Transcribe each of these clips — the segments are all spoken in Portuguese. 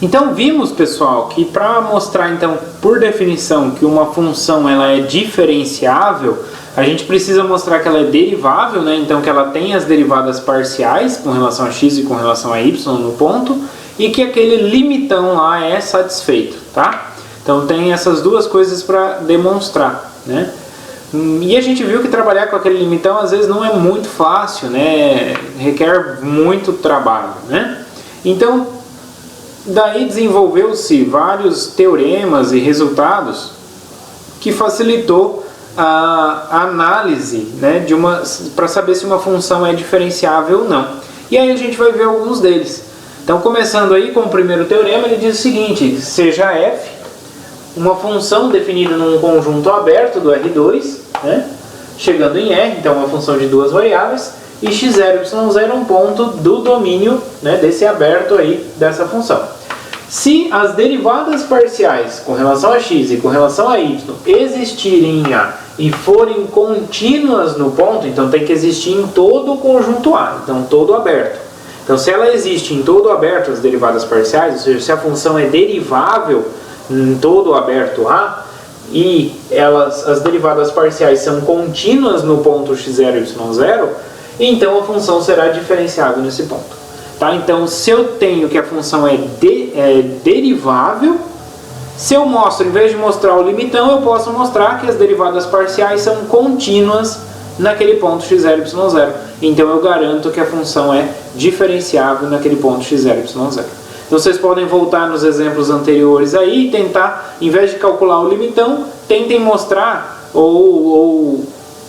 Então vimos, pessoal, que para mostrar então por definição que uma função ela é diferenciável, a gente precisa mostrar que ela é derivável, né? Então que ela tem as derivadas parciais com relação a x e com relação a y no ponto, e que aquele limitão lá é satisfeito, tá? Então tem essas duas coisas para demonstrar, né? E a gente viu que trabalhar com aquele limitão às vezes não é muito fácil, né? Requer muito trabalho, né? Então, daí desenvolveu-se vários teoremas e resultados que facilitou a análise, né, para saber se uma função é diferenciável ou não. E aí a gente vai ver alguns deles. Então, começando aí com o primeiro teorema, ele diz o seguinte: seja f uma função definida num conjunto aberto do R2, né, chegando em R, então uma função de duas variáveis, e x0, y0 é um ponto do domínio, né, desse aberto aí, dessa função. Se as derivadas parciais com relação a x e com relação a y existirem em A e forem contínuas no ponto, então tem que existir em todo o conjunto A, então todo aberto. Então se ela existe em todo aberto, as derivadas parciais, ou seja, se a função é derivável em todo aberto A, e as derivadas parciais são contínuas no ponto x0 e y0, então a função será diferenciável nesse ponto. Tá? Então, se eu tenho que a função é derivável, se eu mostro, em vez de mostrar o limitão, eu posso mostrar que as derivadas parciais são contínuas naquele ponto x0 e y0. Então eu garanto que a função é diferenciável naquele ponto x0 e y0. Então vocês podem voltar nos exemplos anteriores aí e tentar, em vez de calcular o limitão, tentem mostrar, ou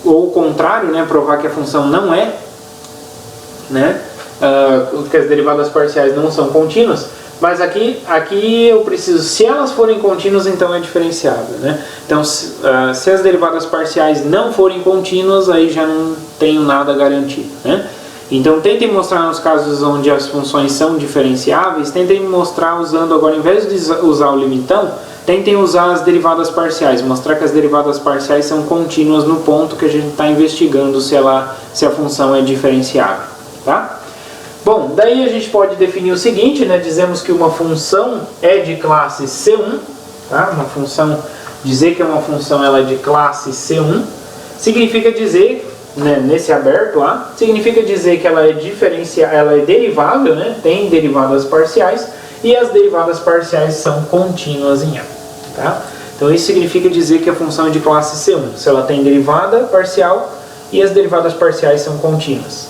o contrário, né, provar que a função não é, né, que as derivadas parciais não são contínuas. Mas aqui eu preciso, se elas forem contínuas, então é diferenciável, né? Então, se as derivadas parciais não forem contínuas, aí já não tenho nada garantido, né? Então, tentem mostrar nos casos onde as funções são diferenciáveis, tentem mostrar usando agora, em vez de usar o limitão, tentem usar as derivadas parciais, mostrar que as derivadas parciais são contínuas no ponto que a gente está investigando se a função é diferenciável, tá? Bom, daí a gente pode definir o seguinte, né? Dizemos que uma função é de classe C1, tá? Uma função, dizer que uma função ela é de classe C1, significa dizer, né, nesse aberto lá, significa dizer que ela é derivável, né? Tem derivadas parciais, e as derivadas parciais são contínuas em A, tá? Então isso significa dizer que a função é de classe C1, se ela tem derivada parcial e as derivadas parciais são contínuas.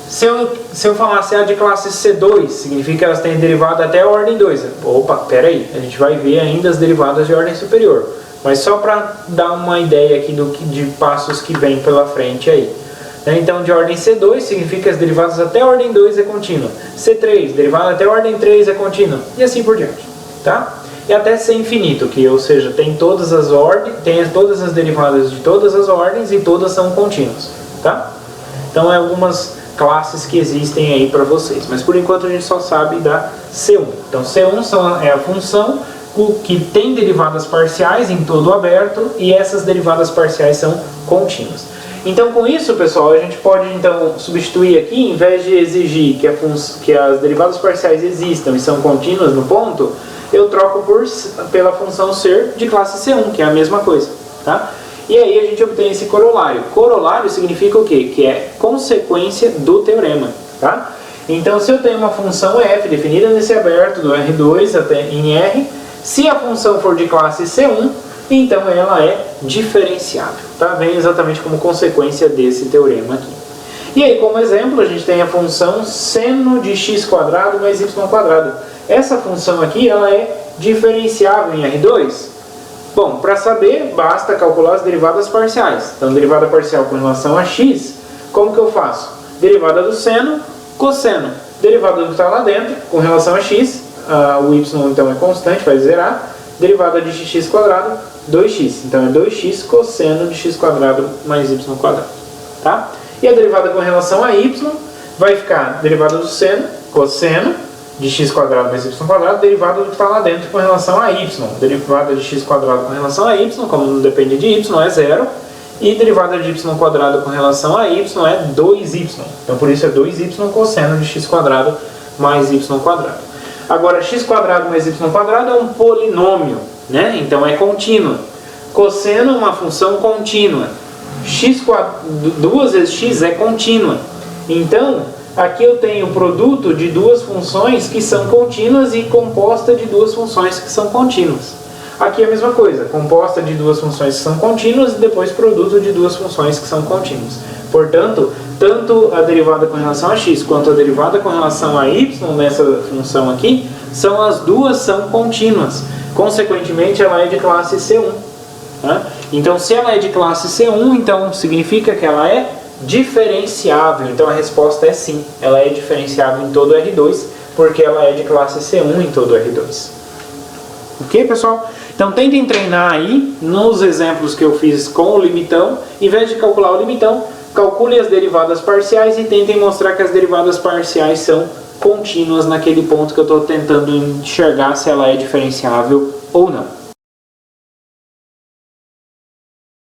Se eu falasse A de classe C2, significa que elas têm derivada até a ordem 2. Opa, peraí, a gente vai ver ainda as derivadas de ordem superior. Mas só para dar uma ideia aqui de passos que vem pela frente aí. Então, de ordem C2, significa que as derivadas até a ordem 2 é contínua. C3, derivada até a ordem 3 é contínua. E assim por diante, tá? E até C infinito, ou seja, tem todas as derivadas de todas as ordens e todas são contínuas, tá? Então, algumas classes que existem aí para vocês, mas por enquanto a gente só sabe da C1. Então C1 é a função que tem derivadas parciais em todo o aberto, e essas derivadas parciais são contínuas. Então com isso, pessoal, a gente pode então substituir aqui, em vez de exigir que as derivadas parciais existam e são contínuas no ponto, eu troco pela função ser de classe C1, que é a mesma coisa, tá? E aí a gente obtém esse corolário. Corolário significa o quê? Que é consequência do teorema, tá? Então, se eu tenho uma função f definida nesse aberto do R2 até em R, se a função for de classe C1, então ela é diferenciável, tá? Vem exatamente como consequência desse teorema aqui. E aí, como exemplo, a gente tem a função seno de x² mais y². Essa função aqui, ela é diferenciável em R2? Bom, para saber, basta calcular as derivadas parciais. Então, derivada parcial com relação a x, como que eu faço? Derivada do seno, cosseno. Derivada do que está lá dentro, com relação a x, o y então é constante, vai zerar. Derivada de x², 2x. Então, é 2x cosseno de x² mais y². Tá? E a derivada com relação a y vai ficar derivada do seno, cosseno, de x² mais y², derivada do que está lá dentro com relação a y. Derivada de x² com relação a y, como não depende de y, é zero. E derivada de y² com relação a y é 2y. Então, por isso é 2y cosseno de x² mais y². Agora, x² mais y² é um polinômio, né? Então é contínua. Cosseno é uma função contínua. 2 vezes x é contínua. Então, aqui eu tenho o produto de duas funções que são contínuas e composta de duas funções que são contínuas. Aqui é a mesma coisa, composta de duas funções que são contínuas e depois produto de duas funções que são contínuas. Portanto, tanto a derivada com relação a x quanto a derivada com relação a y nessa função aqui, as duas são contínuas. Consequentemente, ela é de classe C1. Tá? Então, se ela é de classe C1, então significa que ela é diferenciável. Então, a resposta é sim. Ela é diferenciável em todo R2, porque ela é de classe C1 em todo R2. Ok, pessoal? Então, tentem treinar aí nos exemplos que eu fiz com o limitão. Em vez de calcular o limitão, calcule as derivadas parciais e tentem mostrar que as derivadas parciais são contínuas naquele ponto que eu estou tentando enxergar se ela é diferenciável ou não.